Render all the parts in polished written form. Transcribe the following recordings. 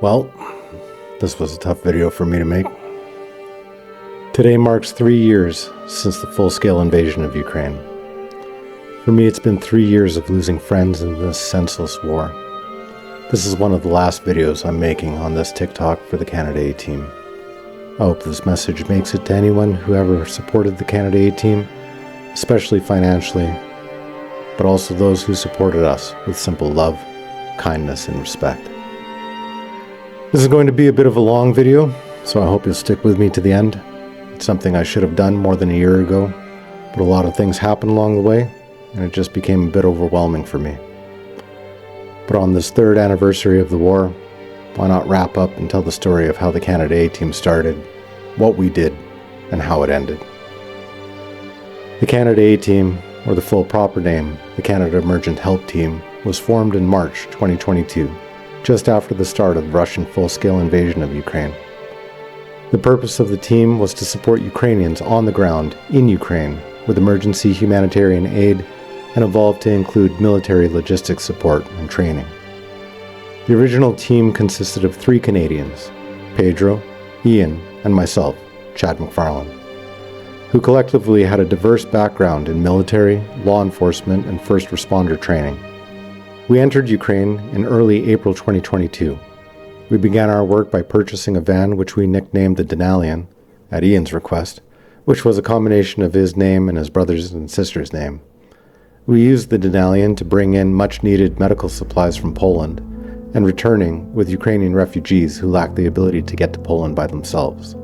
Well, this was a tough video for me to make. Today marks 3 years since the full-scale invasion of Ukraine. For me, it's been 3 years of losing friends in this senseless war. This is one of the last videos I'm making on this TikTok for the Canada A team. I hope this message makes it to anyone who ever supported the Canada A team, especially financially, but also those who supported us with simple love, kindness, and respect. This is going to be a bit of a long video, so I hope you'll stick with me to the end. It's something I should have done more than a year ago, but a lot of things happened along the way, and it just became a bit overwhelming for me. But on this 3rd anniversary of the war, why not wrap up and tell the story of how the Canada A team started, what we did, and how it ended. The Canada A team, or the full proper name, the Canada Emergent Help Team, was formed in March 2022, just after the start of the Russian full-scale invasion of Ukraine. The purpose of the team was to support Ukrainians on the ground in Ukraine with emergency humanitarian aid and evolved to include military logistics support and training. The original team consisted of 3 Canadians, Pedro, Ian, and myself, Chad McFarlane, who collectively had a diverse background in military, law enforcement, and first responder training. We entered Ukraine in early April 2022. We began our work by purchasing a van which we nicknamed the Denalian, at Ian's request, which was a combination of his name and his brother's and sister's name. We used the Denalian to bring in much-needed medical supplies from Poland and returning with Ukrainian refugees who lacked the ability to get to Poland by themselves.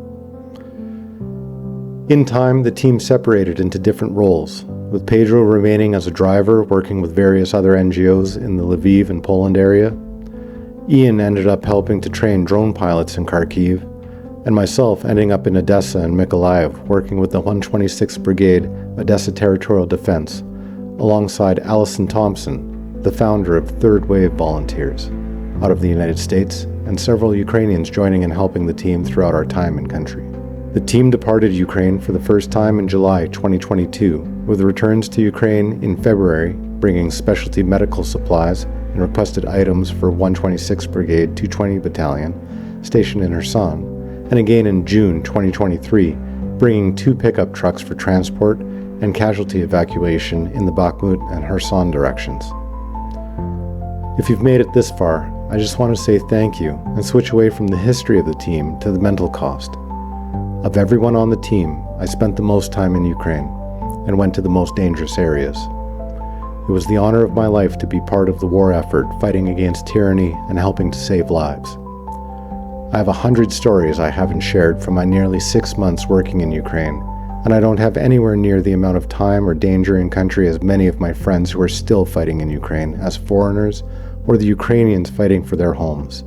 In time, the team separated into different roles, with Pedro remaining as a driver working with various other NGOs in the Lviv and Poland area. Ian ended up helping to train drone pilots in Kharkiv, and myself ending up in Odessa and Mykolaiv working with the 126th Brigade Odessa Territorial Defense, alongside Allison Thompson, the founder of Third Wave Volunteers, out of the United States, and several Ukrainians joining and helping the team throughout our time in country. The team departed Ukraine for the first time in July 2022, with returns to Ukraine in February, bringing specialty medical supplies and requested items for 126th Brigade 220 Battalion, stationed in Kherson, and again in June 2023, bringing 2 pickup trucks for transport and casualty evacuation in the Bakhmut and Kherson directions. If you've made it this far, I just want to say thank you and switch away from the history of the team to the mental cost. Of everyone on the team, I spent the most time in Ukraine and went to the most dangerous areas. It was the honor of my life to be part of the war effort fighting against tyranny and helping to save lives. I have 100 stories I haven't shared from my nearly 6 months working in Ukraine, and I don't have anywhere near the amount of time or danger in country as many of my friends who are still fighting in Ukraine as foreigners or the Ukrainians fighting for their homes.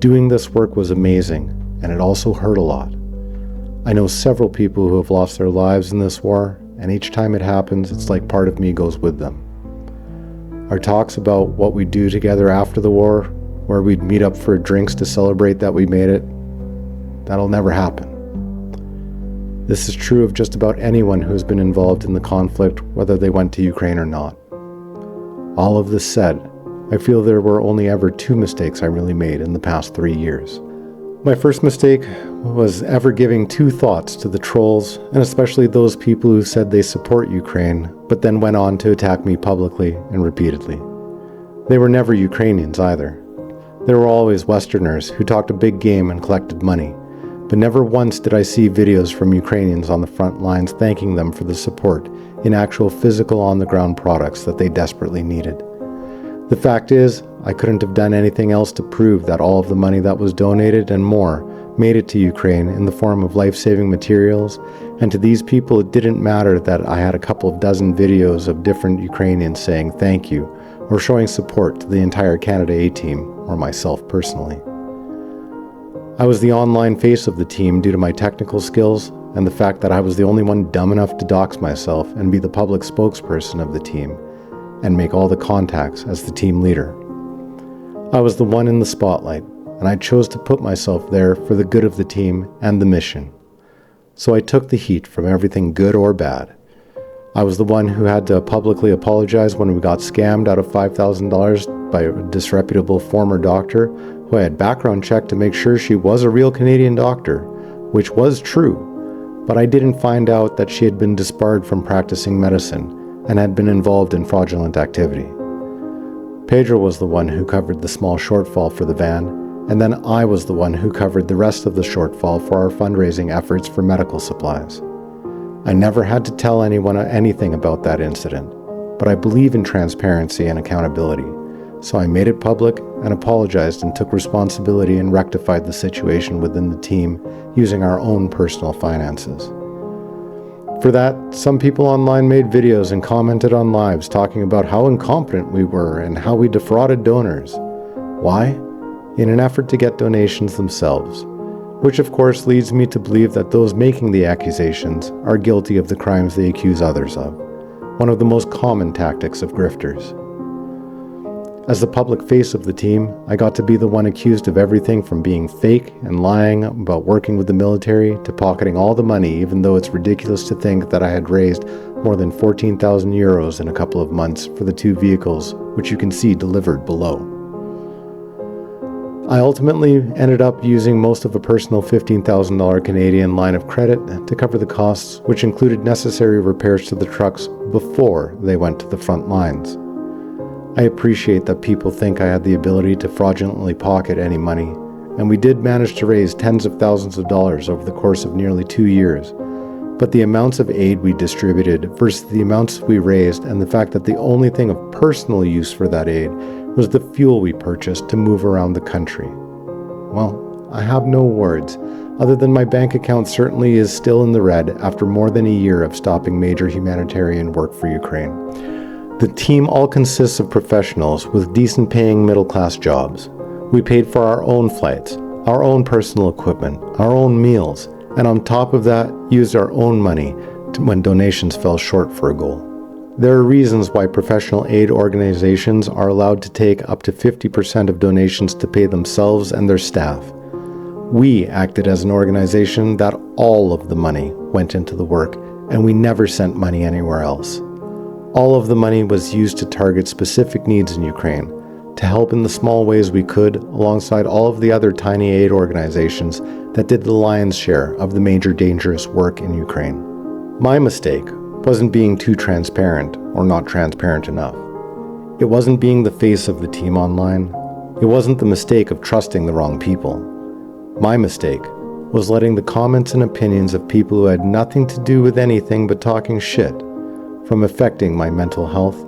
Doing this work was amazing, and it also hurt a lot. I know several people who have lost their lives in this war, and each time it happens, it's like part of me goes with them. Our talks about what we'd do together after the war, where we'd meet up for drinks to celebrate that we made it, that'll never happen. This is true of just about anyone who has been involved in the conflict, whether they went to Ukraine or not. All of this said, I feel there were only ever 2 mistakes I really made in the past 3 years. My first mistake was ever giving 2 thoughts to the trolls, and especially those people who said they support Ukraine, but then went on to attack me publicly and repeatedly. They were never Ukrainians either. They were always Westerners who talked a big game and collected money, but never once did I see videos from Ukrainians on the front lines thanking them for the support in actual physical on-the-ground products that they desperately needed. The fact is, I couldn't have done anything else to prove that all of the money that was donated and more made it to Ukraine in the form of life-saving materials, and to these people it didn't matter that I had a couple of dozen videos of different Ukrainians saying thank you or showing support to the entire Canada A team or myself personally. I was the online face of the team due to my technical skills and the fact that I was the only one dumb enough to dox myself and be the public spokesperson of the team and make all the contacts as the team leader. I was the one in the spotlight, and I chose to put myself there for the good of the team and the mission. So I took the heat from everything good or bad. I was the one who had to publicly apologize when we got scammed out of $5,000 by a disreputable former doctor who I had background checked to make sure she was a real Canadian doctor, which was true, but I didn't find out that she had been disbarred from practicing medicine and had been involved in fraudulent activity. Pedro was the one who covered the small shortfall for the van, and then I was the one who covered the rest of the shortfall for our fundraising efforts for medical supplies. I never had to tell anyone anything about that incident, but I believe in transparency and accountability, so I made it public and apologized and took responsibility and rectified the situation within the team using our own personal finances. For that, some people online made videos and commented on lives talking about how incompetent we were and how we defrauded donors. Why? In an effort to get donations themselves, which of course leads me to believe that those making the accusations are guilty of the crimes they accuse others of, one of the most common tactics of grifters. As the public face of the team, I got to be the one accused of everything from being fake and lying about working with the military to pocketing all the money, even though it's ridiculous to think that I had raised more than 14,000 euros in a couple of months for the 2 vehicles, which you can see delivered below. I ultimately ended up using most of a personal $15,000 Canadian line of credit to cover the costs, which included necessary repairs to the trucks before they went to the front lines. I appreciate that people think I had the ability to fraudulently pocket any money, and we did manage to raise tens of thousands of dollars over the course of nearly 2 years. But the amounts of aid we distributed versus the amounts we raised, and the fact that the only thing of personal use for that aid was the fuel we purchased to move around the country. Well, I have no words, other than my bank account certainly is still in the red after more than a year of stopping major humanitarian work for Ukraine. The team all consists of professionals with decent paying middle-class jobs. We paid for our own flights, our own personal equipment, our own meals, and on top of that, used our own money when donations fell short for a goal. There are reasons why professional aid organizations are allowed to take up to 50% of donations to pay themselves and their staff. We acted as an organization that all of the money went into the work, and we never sent money anywhere else. All of the money was used to target specific needs in Ukraine, to help in the small ways we could, alongside all of the other tiny aid organizations that did the lion's share of the major dangerous work in Ukraine. My mistake wasn't being too transparent or not transparent enough. It wasn't being the face of the team online. It wasn't the mistake of trusting the wrong people. My mistake was letting the comments and opinions of people who had nothing to do with anything but talking shit from affecting my mental health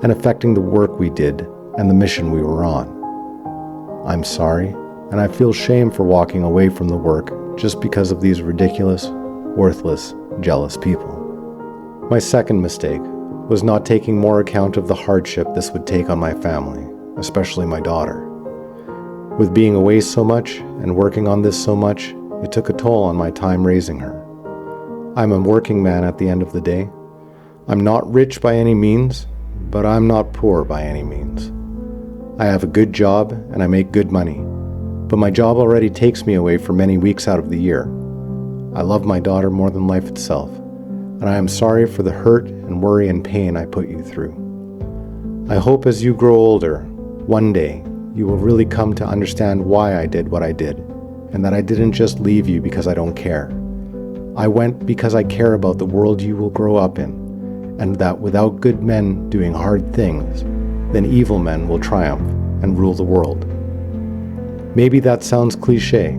and affecting the work we did and the mission we were on. I'm sorry, and I feel shame for walking away from the work just because of these ridiculous, worthless, jealous people. My second mistake was not taking more account of the hardship this would take on my family, especially my daughter. With being away so much and working on this so much, it took a toll on my time raising her. I'm a working man at the end of the day. I'm not rich by any means, but I'm not poor by any means. I have a good job and I make good money, but my job already takes me away for many weeks out of the year. I love my daughter more than life itself, and I am sorry for the hurt and worry and pain I put you through. I hope as you grow older, one day, you will really come to understand why I did what I did, and that I didn't just leave you because I don't care. I went because I care about the world you will grow up in, and that without good men doing hard things, then evil men will triumph and rule the world. Maybe that sounds cliche,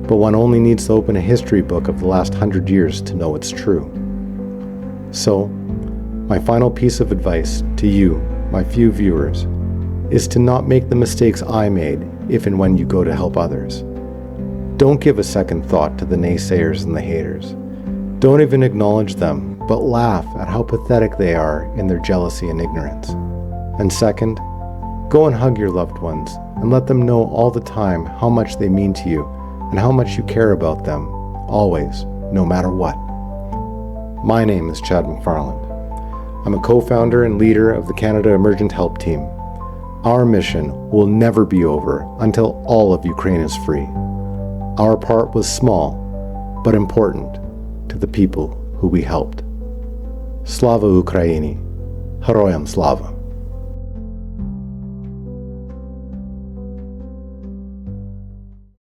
but one only needs to open a history book of the last 100 years to know it's true. So, my final piece of advice to you, my few viewers, is to not make the mistakes I made if and when you go to help others. Don't give a second thought to the naysayers and the haters. Don't even acknowledge them, but laugh at how pathetic they are in their jealousy and ignorance. And second, go and hug your loved ones and let them know all the time how much they mean to you and how much you care about them, always, no matter what. My name is Chad McFarland. I'm a co-founder and leader of the Canada Emergent Help Team. Our mission will never be over until all of Ukraine is free. Our part was small, but important to the people who we helped. Slava Ukraini! Heroyam Slava!